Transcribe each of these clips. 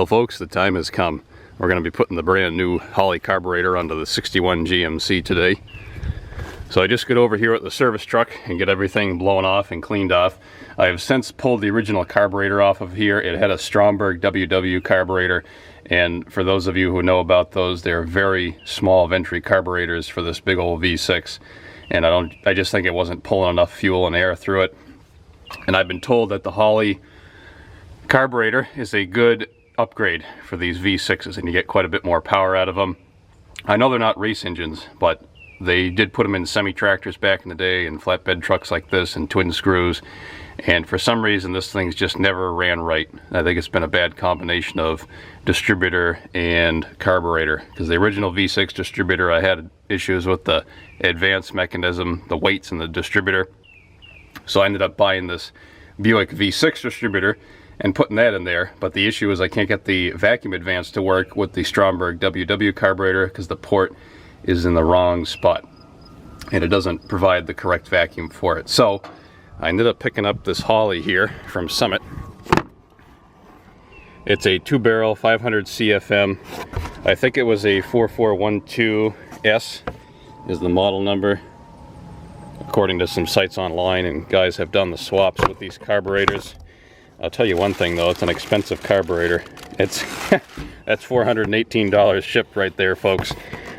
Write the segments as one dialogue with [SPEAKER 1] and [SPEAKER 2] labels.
[SPEAKER 1] Well folks, the time has come. We're going to be putting the brand new Holley carburetor onto the 61 GMC today. So I just get over here at the service truck and get everything blown off and cleaned off. I have since pulled the original carburetor off of here. It had a Stromberg WW carburetor, and for those of you who know about those, they're very small venturi carburetors for this big old V6, and I just think it wasn't pulling enough fuel and air through it. And I've been told that the Holley carburetor is a good upgrade for these V6s, and you get quite a bit more power out of them. I know they're not race engines, but they did put them in semi-tractors back in the day and flatbed trucks like this and twin screws, and for some reason this thing's just never ran right. I think it's been a bad combination of distributor and carburetor, because the original V6 distributor, I had issues with the advanced mechanism, the weights in the distributor, so I ended up buying this Buick V6 distributor and putting that in there. But the issue is I can't get the vacuum advance to work with the Stromberg WW carburetor because the port is in the wrong spot and it doesn't provide the correct vacuum for it. So I ended up picking up this Holley here from Summit. It's a 2-barrel 500 CFM. I think it was a 4412S is the model number, according to some sites online, and guys have done the swaps with these carburetors. I'll tell you one thing though, it's an expensive carburetor. It's that's $418 shipped right there, folks.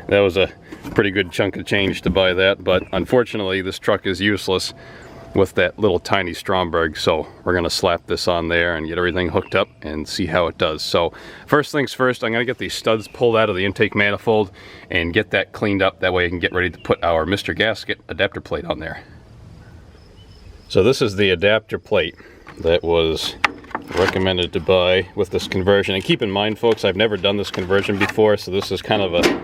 [SPEAKER 1] That was a pretty good chunk of change to buy that, but unfortunately this truck is useless with that little tiny Stromberg, so we're gonna slap this on there and get everything hooked up and see how it does. So first things first, I'm gonna get these studs pulled out of the intake manifold and get that cleaned up. That way I can get ready to put our Mr. Gasket adapter plate on there. So this is the adapter plate that was recommended to buy with this conversion. And keep in mind folks, I've never done this conversion before, so this is kind of a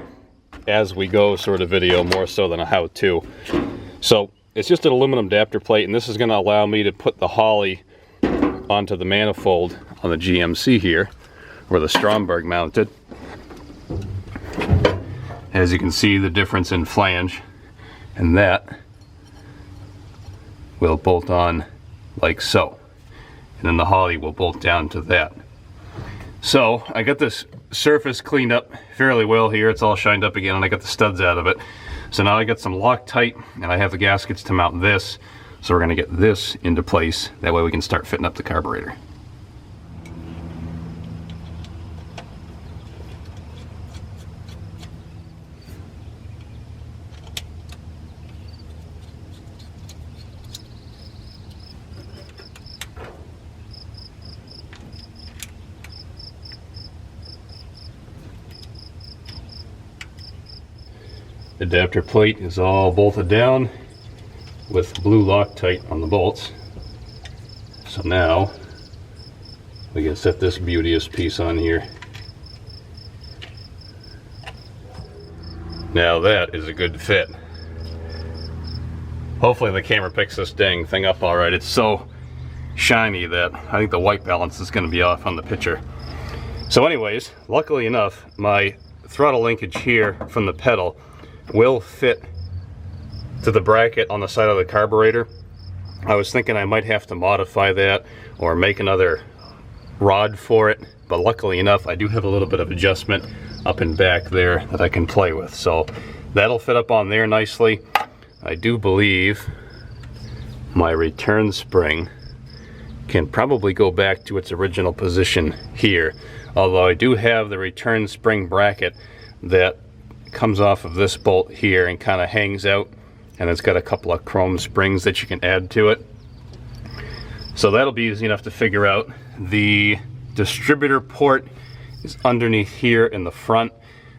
[SPEAKER 1] as we go sort of video more so than a how-to. So it's just an aluminum adapter plate, and this is going to allow me to put the Holley onto the manifold on the GMC here where the Stromberg mounted. As you can see, the difference in flange, and that will bolt on like so, and then the Holley will bolt down to that. So I got this surface cleaned up fairly well here. It's all shined up again, and I got the studs out of it. So now I got some Loctite, and I have the gaskets to mount this. So we're going to get this into place. That way we can start fitting up the carburetor. Adapter plate is all bolted down with blue Loctite on the bolts. So now we can set this beauteous piece on here. Now that is a good fit. Hopefully the camera picks this dang thing up all right. It's so shiny that I think the white balance is going to be off on the picture. So anyways, luckily enough, my throttle linkage here from the pedal will fit to the bracket on the side of the carburetor. I was thinking I might have to modify that or make another rod for it, but luckily enough I do have a little bit of adjustment up and back there that I can play with, so that'll fit up on there nicely. I do believe my return spring can probably go back to its original position here, although I do have the return spring bracket that comes off of this bolt here and kind of hangs out, and it's got a couple of chrome springs that you can add to it, so that'll be easy enough to figure out. The distributor port is underneath here in the front.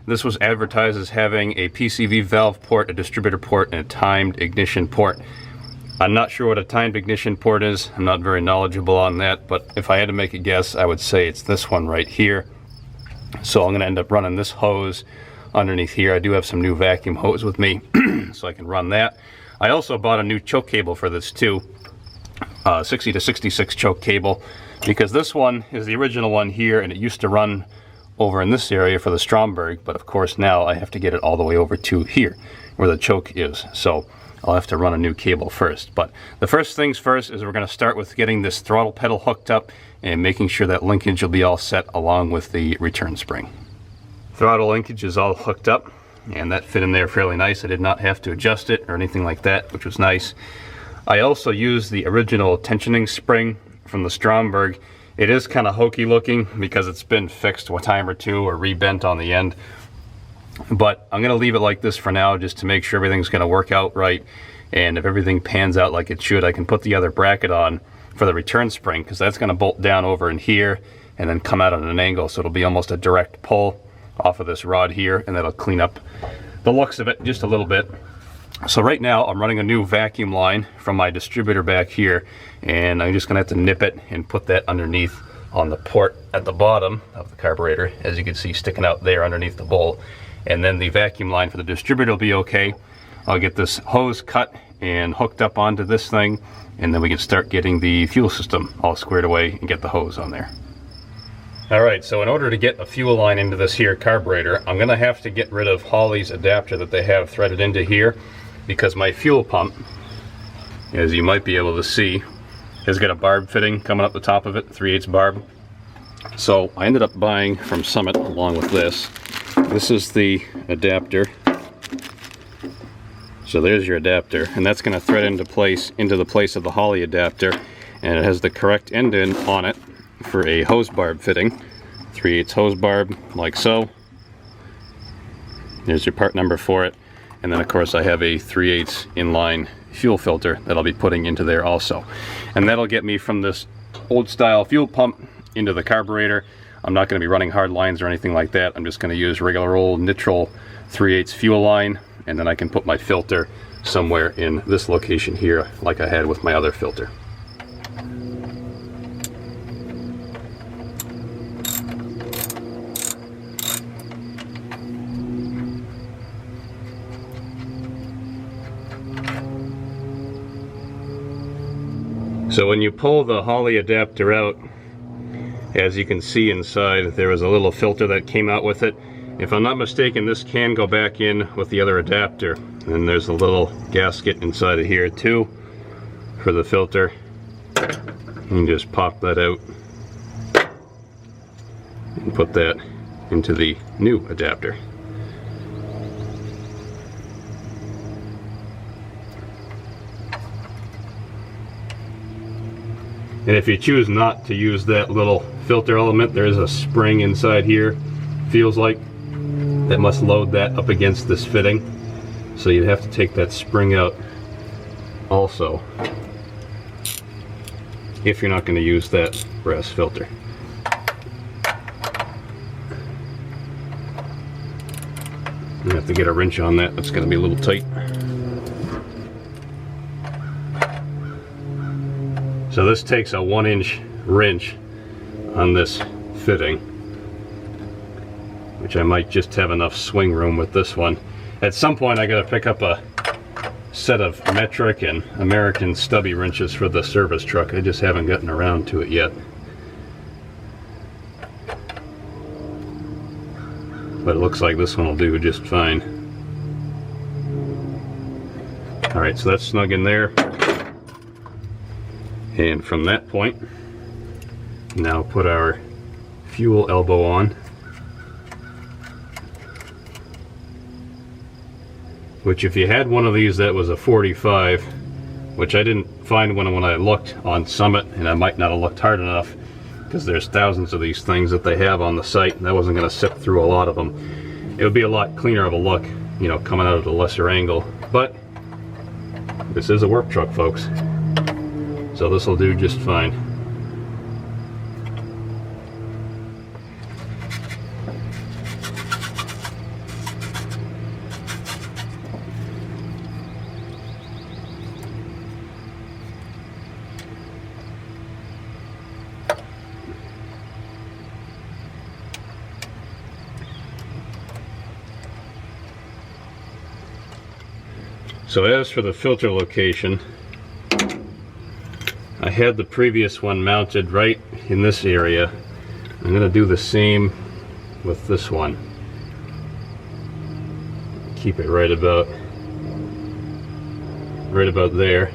[SPEAKER 1] This was advertised as having a PCV valve port, a distributor port, and a timed ignition port. I'm not sure what a timed ignition port is. I'm not very knowledgeable on that, but if I had to make a guess, I would say it's this one right here. So I'm going to end up running this hose underneath here. I do have some new vacuum hose with me so I can run that. I also bought a new choke cable for this too, 60 to 66 choke cable, because this one is the original one here, and it used to run over in this area for the Stromberg, but of course now I have to get it all the way over to here where the choke is. So I'll have to run a new cable first. But the first things first is we're going to start with getting this throttle pedal hooked up and making sure that linkage will be all set along with the return spring. Throttle linkage is all hooked up, and that fit in there fairly nice. I did not have to adjust it or anything like that, which was nice. I also used the original tensioning spring from the Stromberg. It is kind of hokey looking because it's been fixed a time or two or rebent on the end. But I'm going to leave it like this for now just to make sure everything's going to work out right. And if everything pans out like it should, I can put the other bracket on for the return spring, because that's going to bolt down over in here and then come out at an angle. So it'll be almost a direct pull off of this rod here, and that'll clean up the looks of it just a little bit. So right now I'm running a new vacuum line from my distributor back here, and I'm just going to have to nip it and put that underneath on the port at the bottom of the carburetor, as you can see sticking out there underneath the bowl. And then the vacuum line for the distributor will be okay. I'll get this hose cut and hooked up onto this thing, and then we can start getting the fuel system all squared away and get the hose on there. Alright, so in order to get a fuel line into this here carburetor, I'm going to have to get rid of Holley's adapter that they have threaded into here, because my fuel pump, as you might be able to see, has got a barb fitting coming up the top of it, 3/8 barb. So I ended up buying from Summit along with this. This is the adapter. So there's your adapter, and that's going to thread into the place of the Holley adapter, and it has the correct end in on it for a hose barb fitting, 3/8 hose barb, like so. There's your part number for it, and then of course I have a 3/8 inline fuel filter that I'll be putting into there also, and that'll get me from this old style fuel pump into the carburetor. I'm not going to be running hard lines or anything like that. I'm just going to use regular old neutral 3/8 fuel line, and then I can put my filter somewhere in this location here like I had with my other filter. So when you pull the Holley adapter out, as you can see inside, there was a little filter that came out with it. If I'm not mistaken, this can go back in with the other adapter. And there's a little gasket inside of here too for the filter. You can just pop that out and put that into the new adapter. And if you choose not to use that little filter element, there is a spring inside here, feels like, that must load that up against this fitting. So you'd have to take that spring out also if you're not going to use that brass filter. You have to get a wrench on that. That's going to be a little tight. So this takes a 1-inch wrench on this fitting, which I might just have enough swing room with this one. At some point I got to pick up a set of metric and American stubby wrenches for the service truck. I just haven't gotten around to it yet. But it looks like this one will do just fine. Alright, so that's snug in there. And from that point, now put our fuel elbow on, which if you had one of these that was a 45, which I didn't find one when I looked on Summit, and I might not have looked hard enough because there's thousands of these things that they have on the site, and I wasn't going to sift through a lot of them. It would be a lot cleaner of a look, you know, coming out at a lesser angle, but this is a work truck, folks. So this will do just fine. So as for the filter location, I had the previous one mounted right in this area. I'm going to do the same with this one. Keep it right about right about there.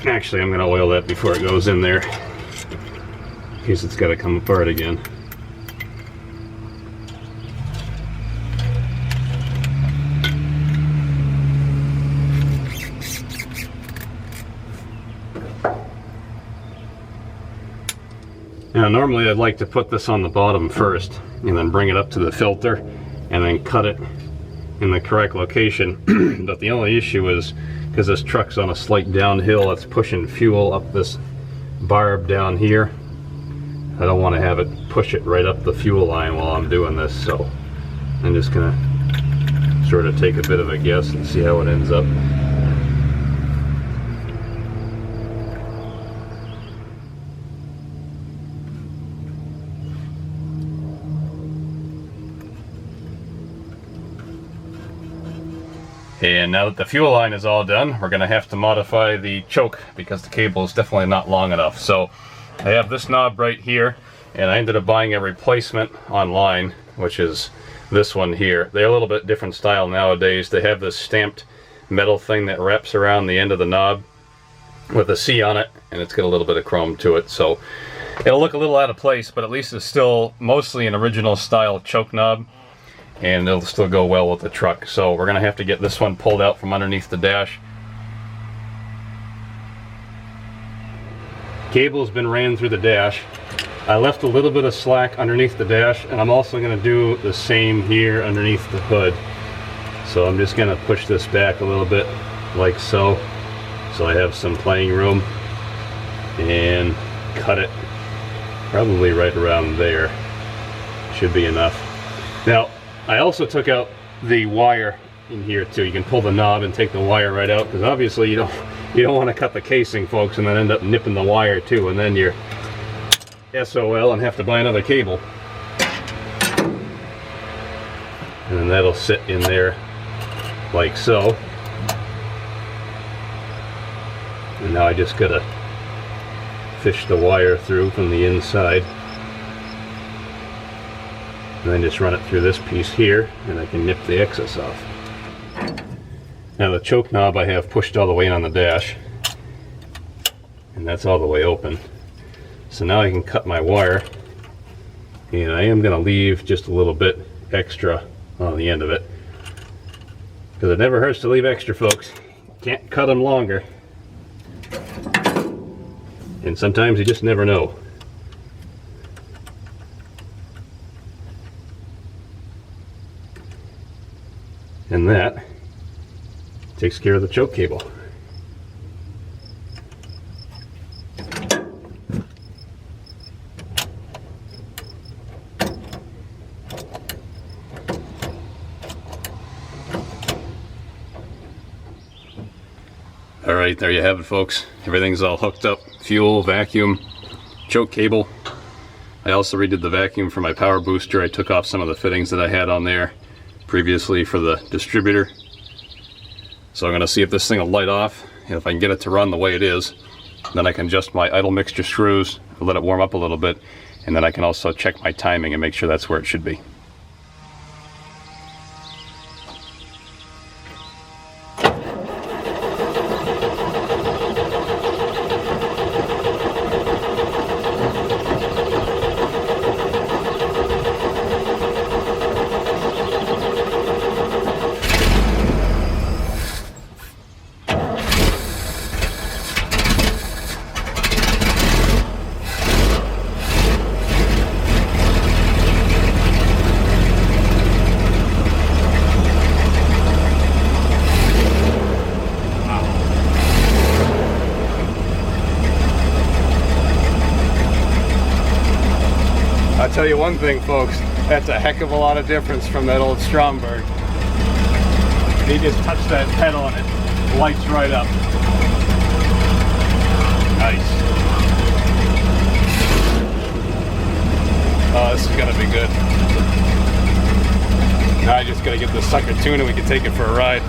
[SPEAKER 1] Actually, I'm going to oil that before it goes in there, in case it's got to come apart again. Now, normally I'd like to put this on the bottom first, and then bring it up to the filter, and then cut it in the correct location. But the only issue is, because this truck's on a slight downhill, it's pushing fuel up this barb down here. I don't want to have it push it right up the fuel line while I'm doing this, so I'm just gonna sort of take a bit of a guess and see how it ends up. And now that the fuel line is all done, we're going to have to modify the choke because the cable is definitely not long enough. So I have this knob right here, and I ended up buying a replacement online, which is this one here. They're a little bit different style nowadays. They have this stamped metal thing that wraps around the end of the knob with a C on it, and it's got a little bit of chrome to it. So it'll look a little out of place, but at least it's still mostly an original style choke knob, and it'll still go well with the truck. So we're gonna have to get this one pulled out from underneath the dash. Cable's been ran through the dash. I left a little bit of slack underneath the dash, and I'm also gonna do the same here underneath the hood. So I'm just gonna push this back a little bit, like so. So I have some playing room, and cut it probably right around there. Should be enough. Now, I also took out the wire in here too. You can pull the knob and take the wire right out, because obviously you don't want to cut the casing, folks, and then end up nipping the wire too, and then you're SOL and have to buy another cable. And then that'll sit in there like so. And now I just gotta fish the wire through from the inside. And then just run it through this piece here, and I can nip the excess off. Now the choke knob I have pushed all the way in on the dash, and that's all the way open. So now I can cut my wire, and I am going to leave just a little bit extra on the end of it, because it never hurts to leave extra, folks. Can't cut them longer, and sometimes you just never know. And that takes care of the choke cable. All right, there you have it, folks. Everything's all hooked up. Fuel, vacuum, choke cable. I also redid the vacuum for my power booster. I took off some of the fittings that I had on there previously for the distributor. So I'm going to see if this thing will light off, and if I can get it to run the way it is, then I can adjust my idle mixture screws, let it warm up a little bit, and then I can also check my timing and make sure that's where it should be. I'll tell you one thing, folks, that's a heck of a lot of difference from that old Stromberg. He just touched that pedal and it lights right up. Nice. Oh, this is gonna be good. Now I just gotta get this sucker tuned and we can take it for a ride.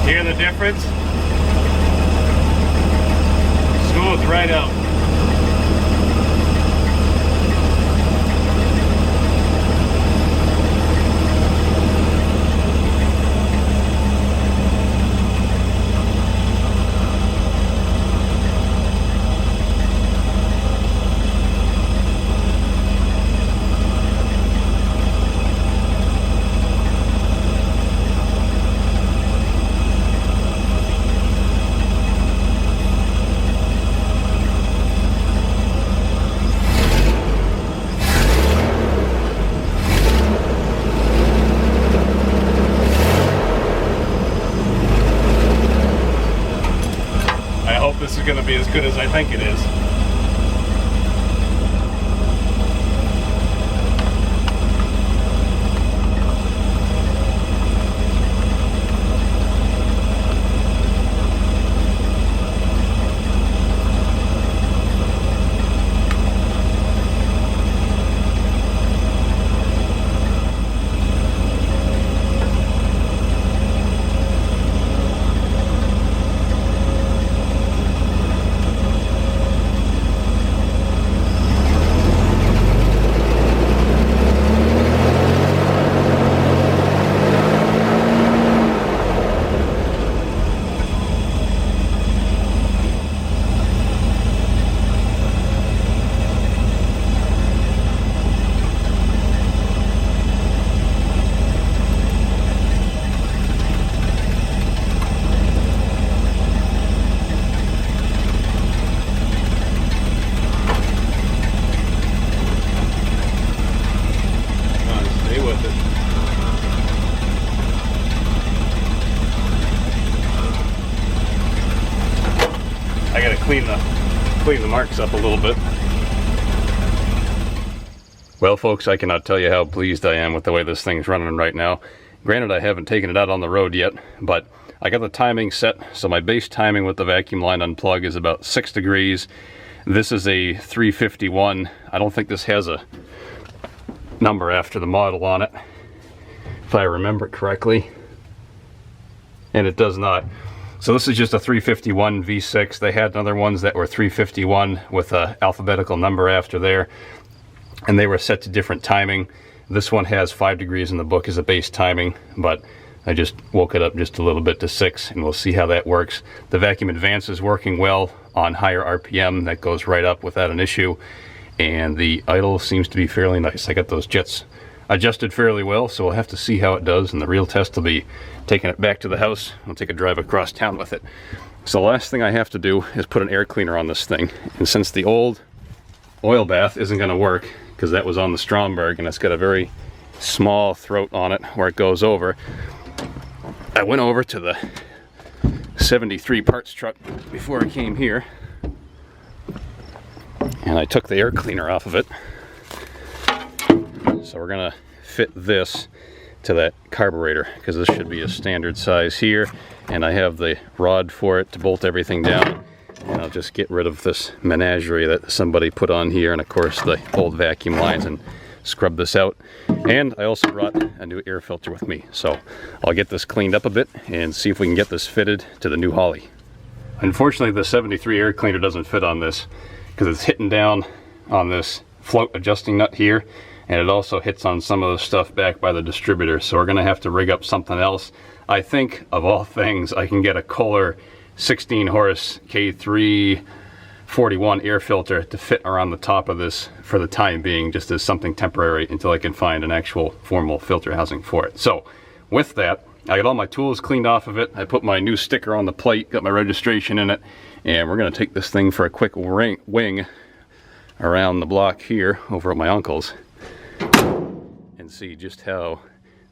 [SPEAKER 1] Hear the difference? Smooth right out. This is going to be as good as I think it is. I gotta clean the marks up a little bit. Well folks, I cannot tell you how pleased I am with the way this thing's running right now. Granted, I haven't taken it out on the road yet, but I got the timing set, so my base timing with the vacuum line unplug is about 6 degrees. This is a 351. I don't think this has a number after the model on it, if I remember it correctly, and it does not. So this is just a 351 V6. They had other ones that were 351 with a alphabetical number after there, and they were set to different timing. This one has 5 degrees in the book as a base timing, but I just woke it up just a little bit to 6, and we'll see how that works. The vacuum advance is working well on higher RPM. That goes right up without an issue, and the idle seems to be fairly nice. I got those jets adjusted fairly well, so we'll have to see how it does, and the real test will be taking it back to the house. I'll take a drive across town with it. So the last thing I have to do is put an air cleaner on this thing, and since the old oil bath isn't going to work because that was on the Stromberg and it's got a very small throat on it where it goes over, I went over to the 73 parts truck before I came here and I took the air cleaner off of it. So we're gonna fit this to that carburetor because this should be a standard size here, and I have the rod for it to bolt everything down, and I'll just get rid of this menagerie that somebody put on here, and of course the old vacuum lines, and scrub this out. And I also brought a new air filter with me, so I'll get this cleaned up a bit and see if we can get this fitted to the new Holley. Unfortunately, the 73 air cleaner doesn't fit on this because it's hitting down on this float adjusting nut here, and it also hits on some of the stuff back by the distributor, so we're gonna have to rig up something else. I think, of all things, I can get a Kohler 16 horse K341 air filter to fit around the top of this for the time being, just as something temporary until I can find an actual formal filter housing for it. So with that, I got all my tools cleaned off of it. I put my new sticker on the plate, got my registration in it, and we're gonna take this thing for a quick wing around the block here over at my uncle's and see just how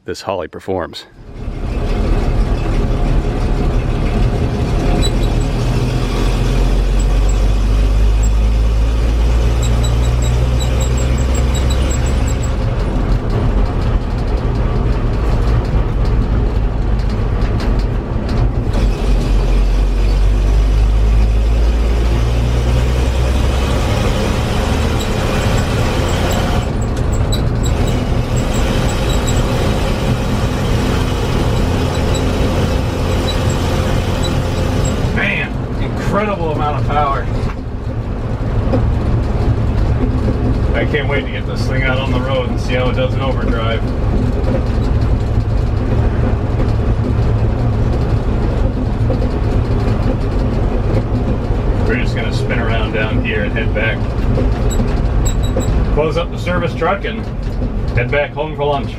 [SPEAKER 1] this Holley performs.
[SPEAKER 2] Incredible amount of power. I can't wait to get this thing out on the road and see how it does in overdrive. We're just going to spin around down here and head back. Close up the service truck and head back home for lunch.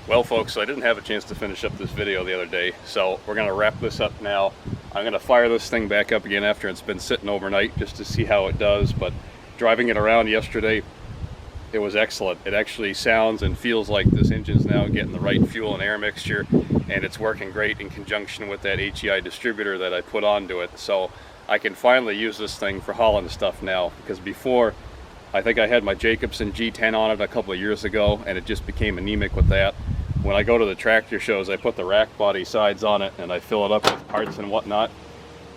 [SPEAKER 1] Well folks, I didn't have a chance to finish up this video the other day, so we're going to wrap this up now. I'm going to fire this thing back up again after it's been sitting overnight just to see how it does, but driving it around yesterday, it was excellent. It actually sounds and feels like this engine's now getting the right fuel and air mixture, and it's working great in conjunction with that HEI distributor that I put onto it. So I can finally use this thing for hauling stuff now, because before, I think I had my Jacobson G10 on it a couple of years ago, and it just became anemic with that. When I go to the tractor shows, I put the rack body sides on it and I fill it up with parts and whatnot.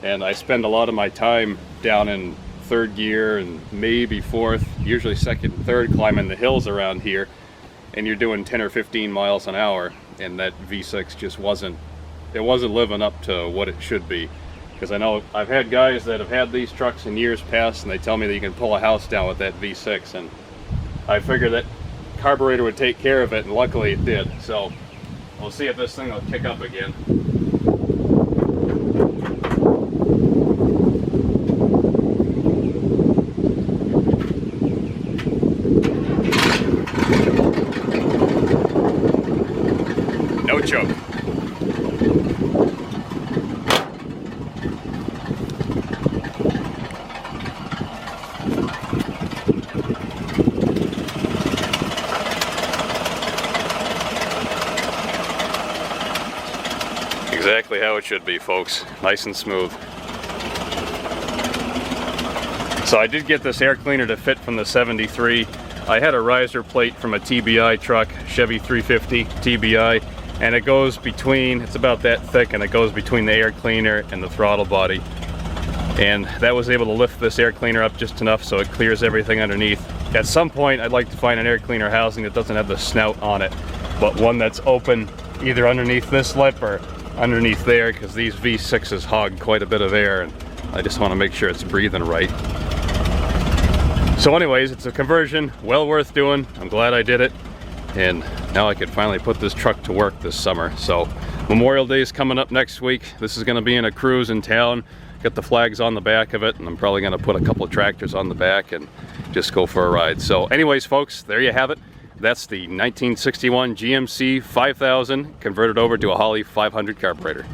[SPEAKER 1] And I spend a lot of my time down in third gear and maybe fourth, usually second and third, climbing the hills around here. And you're doing 10 or 15 miles an hour, and that V6 just wasn't living up to what it should be. Because I know I've had guys that have had these trucks in years past, and they tell me that you can pull a house down with that V6, and I figured that carburetor would take care of it, and luckily it did. So we'll see if this thing will kick up again. No choke. Exactly how it should be, folks. Nice and smooth. So I did get this air cleaner to fit from the 73 I had a riser plate from a TBI truck, Chevy 350 TBI, and it goes between, it's about that thick, and it goes between the air cleaner and the throttle body. And that was able to lift this air cleaner up just enough so it clears everything underneath. At some point, I'd like to find an air cleaner housing that doesn't have the snout on it, but one that's open either underneath this lip or underneath there, because these V6s hog quite a bit of air, and I just want to make sure it's breathing right. So anyways, it's a conversion well worth doing. I'm glad I did it, and now I could finally put this truck to work this summer. So Memorial Day is coming up next week. This is going to be in a cruise in town. Got the flags on the back of it, and I'm probably going to put a couple of tractors on the back and just go for a ride. So anyways, folks, there you have it. That's the 1961 GMC 5000 converted over to a Holley 500 carburetor.